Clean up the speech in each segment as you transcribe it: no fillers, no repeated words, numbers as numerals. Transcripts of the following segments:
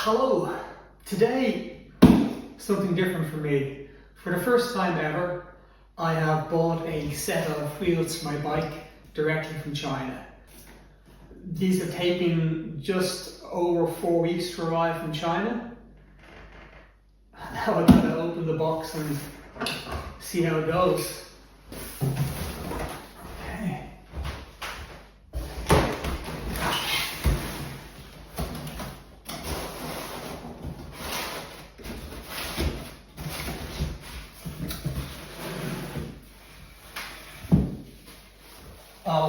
Hello! Today, something different for me. For the first time ever, I have bought a set of wheels for my bike directly from China. These are taking just over 4 weeks to arrive from China. Now I'm going to open the box and see how it goes. Okay.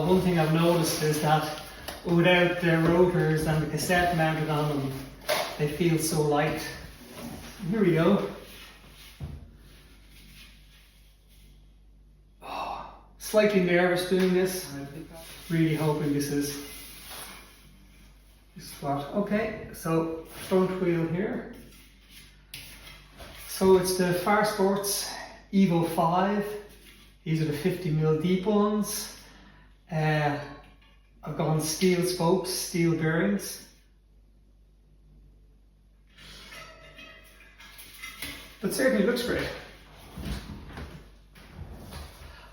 One thing I've noticed is that without the rotors and the cassette mounted on them, they feel so light. Here we go. Oh, slightly nervous doing this. Really hoping this is what. Okay, so front wheel here. So it's the Farsport's EVO 5. These are the 50mm deep ones. I've gone steel spokes, steel bearings. But certainly looks great.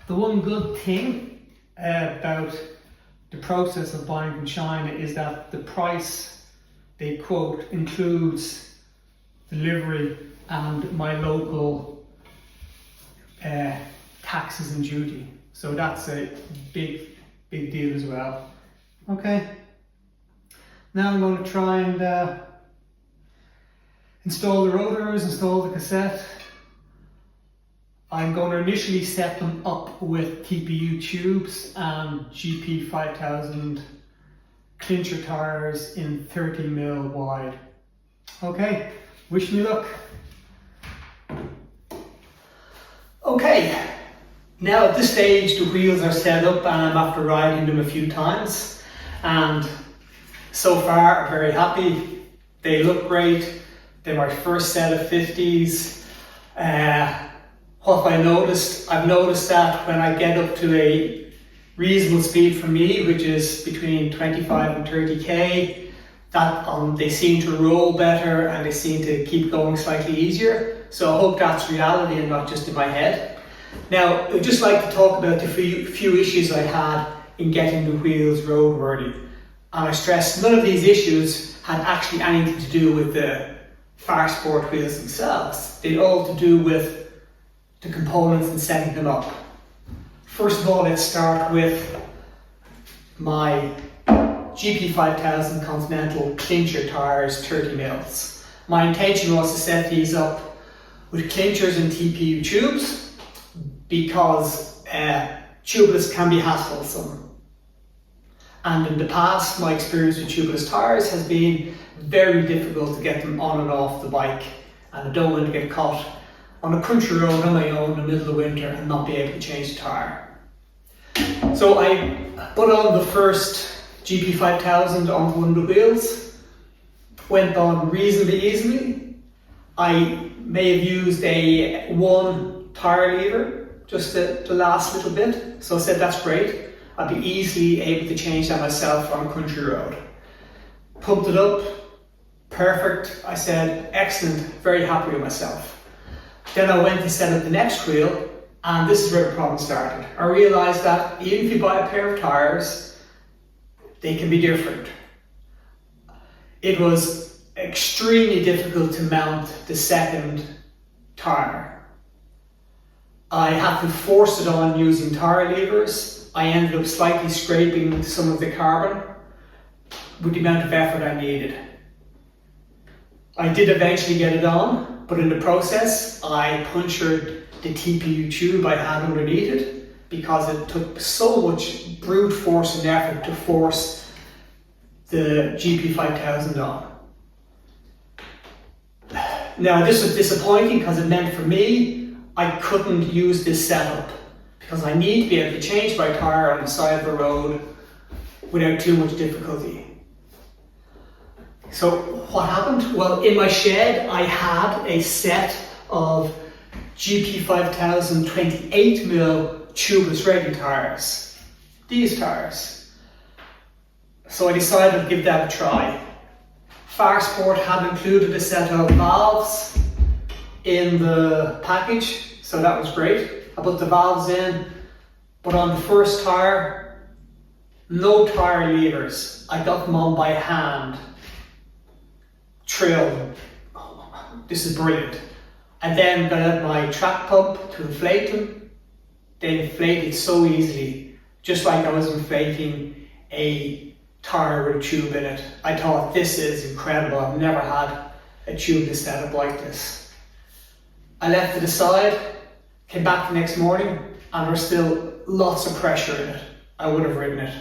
The one good thing about the process of buying from China is that the price they quote includes delivery and my local taxes and duty. So that's a big deal as well. Okay, now I'm going to try and install the rotors, install the cassette. I'm going to initially set them up with TPU tubes and GP 5000 clincher tires in 30mm wide. Okay, wish me luck. Okay. Now at this stage the wheels are set up and I'm after riding them a few times, and so far I'm very happy. They look great. They're my first set of 50s. What have I noticed? I've noticed that when I get up to a reasonable speed for me, which is between 25 and 30k, that they seem to roll better and they seem to keep going slightly easier. So I hope that's reality and not just in my head. Now, I'd just like to talk about the few issues I had in getting the wheels roadworthy. And I stress none of these issues had actually anything to do with the Farsport wheels themselves. They'd all to do with the components and setting them up. First of all, let's start with my GP 5000 Continental clincher tires, 30mm. My intention was to set these up with clinchers and TPU tubes, because tubeless can be hassle-some. And in the past, my experience with tubeless tires has been very difficult to get them on and off the bike, and I don't want to get caught on a country road on my own in the middle of winter and not be able to change the tire. So I put on the first GP 5000 onto one of the wheels, went on reasonably easily. I may have used one tire lever, just the last little bit. So I said that's great. I'd be easily able to change that myself on a country road. Pumped it up, perfect. I said excellent, very happy with myself. Then I went to set up the next wheel, and this is where the problem started. I realised that even if you buy a pair of tyres, they can be different. It was extremely difficult to mount the second tyre. I had to force it on using tire levers. I ended up slightly scraping some of the carbon with the amount of effort I needed. I did eventually get it on, but in the process I punctured the TPU tube I had underneath it, because it took so much brute force and effort to force the GP 5000 on. Now this was disappointing because it meant for me I couldn't use this setup, because I need to be able to change my tire on the side of the road without too much difficulty. So what happened? Well, in my shed I had a set of GP 5000 28mm tubeless ready tires. These tires. So I decided to give that a try. Farsport had included a set of valves in the package, so that was great. I put the valves in, but on the first tyre, no tyre levers. I got them on by hand, drilled. This is brilliant. I then got out my track pump to inflate them. They inflated so easily, just like I was inflating a tyre with a tube in it. I thought, this is incredible. I've never had a tubeless setup like this. I left it aside, came back the next morning, and there's still lots of pressure in it. I would have ridden it.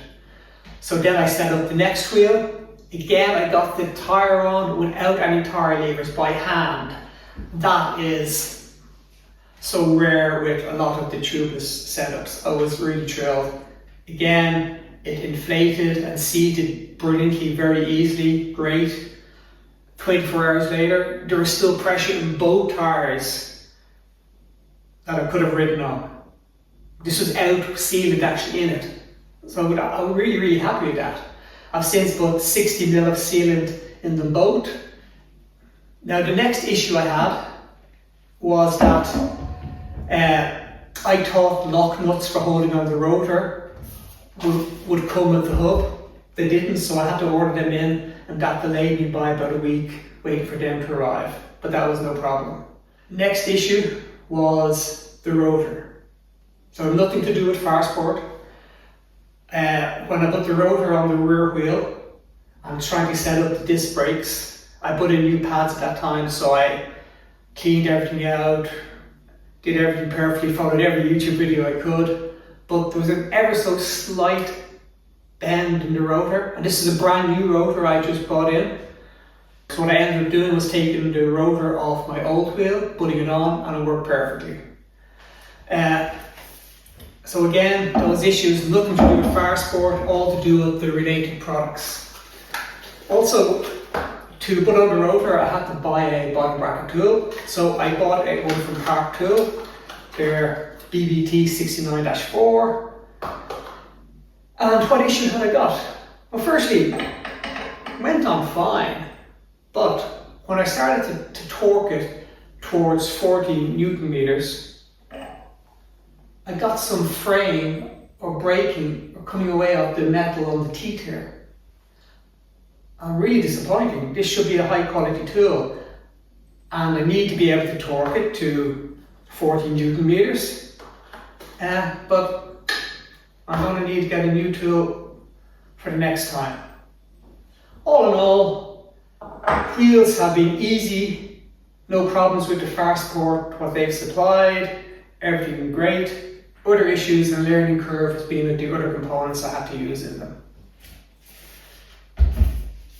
So then I set up the next wheel. Again, I got the tyre on without any tyre levers by hand. That is so rare with a lot of the tubeless setups. I was really thrilled. Again, it inflated and seated brilliantly, very easily, great. 24 hours later, there was still pressure in both tyres that I could have ridden on. This was out sealant actually in it. So I'm really, really happy with that. I've since put 60 mil of sealant in them both. Now the next issue I had was that I thought lock nuts for holding on the rotor would come with the hub. They didn't, so I had to order them in, and that delayed me by about a week waiting for them to arrive, but that was no problem. Next issue was the rotor. So nothing to do with Farsport. When I put the rotor on the rear wheel, I was trying to set up the disc brakes. I put in new pads at that time, so I cleaned everything out, did everything perfectly, followed every YouTube video I could, but there was an ever so slight bend in the rotor, and this is a brand new rotor I just bought in. So what I ended up doing was taking the rotor off my old wheel, putting it on, and it worked perfectly. So again, those issues, nothing to do with Farsport, all to do with the related products. Also, to put on the rotor, I had to buy a bottom bracket tool. So I bought one from Park Tool, their BBT 69-4. And what issue had I got? Well, firstly, it went on fine, but when I started to torque it towards 40 Newton meters, I got some fraying or breaking or coming away of the metal on the teeth here. Really disappointing. This should be a high quality tool, and I need to be able to torque it to 40 Newton meters. But I'm going to need to get a new tool for the next time. All in all, wheels have been easy, no problems with the Farsport, what they've supplied, everything great. Other issues and learning curve has been with the other components I had to use in them.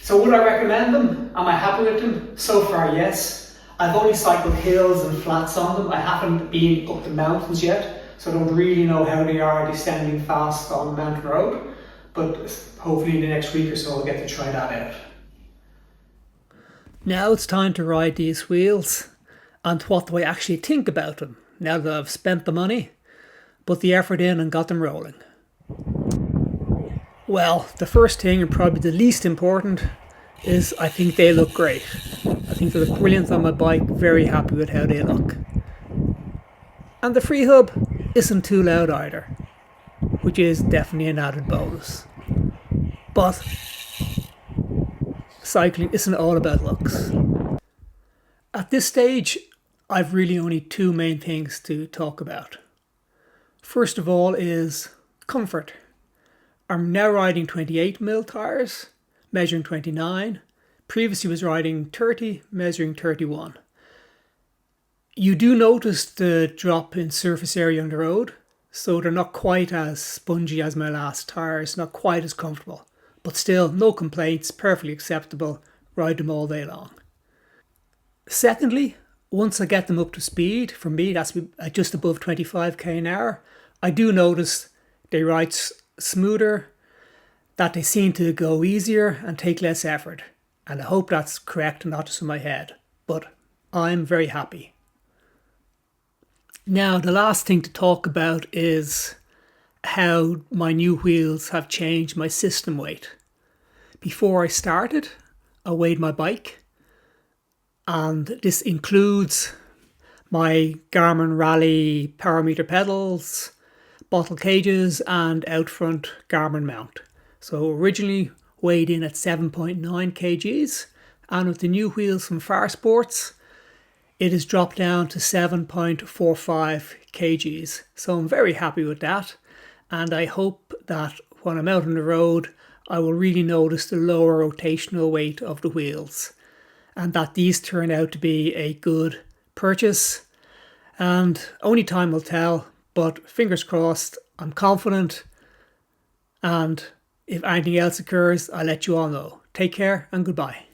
So would I recommend them? Am I happy with them? So far, yes. I've only cycled hills and flats on them. I haven't been up the mountains yet, so I don't really know how they are descending fast on the mountain road. But hopefully in the next week or so I'll get to try that out. Now it's time to ride these wheels, and what do I actually think about them now that I've spent the money, put the effort in and got them rolling. Well, the first thing, and probably the least important, is I think they look great. I think they look brilliant on my bike, very happy with how they look. And the free hub isn't too loud either, which is definitely an added bonus. But cycling isn't all about looks. At this stage, I've really only two main things to talk about. First of all is comfort. I'm now riding 28mm tyres, measuring 29. Previously was riding 30, measuring 31. You do notice the drop in surface area on the road, so they're not quite as spongy as my last tyres, not quite as comfortable. But still, no complaints, perfectly acceptable, ride them all day long. Secondly, once I get them up to speed, for me that's at just above 25k an hour, I do notice they ride smoother, that they seem to go easier and take less effort. And I hope that's correct and not just in my head, but I'm very happy. Now the last thing to talk about is how my new wheels have changed my system weight. Before I started, I weighed my bike, and this includes my Garmin Rally power meter pedals, bottle cages and out front Garmin mount. So originally weighed in at 7.9 kgs, and with the new wheels from Farsports it has dropped down to 7.45 kgs. So I'm very happy with that, and I hope that when I'm out on the road I will really notice the lower rotational weight of the wheels, and that these turn out to be a good purchase. And only time will tell, but fingers crossed. I'm confident, and if anything else occurs I'll let you all know. Take care and goodbye.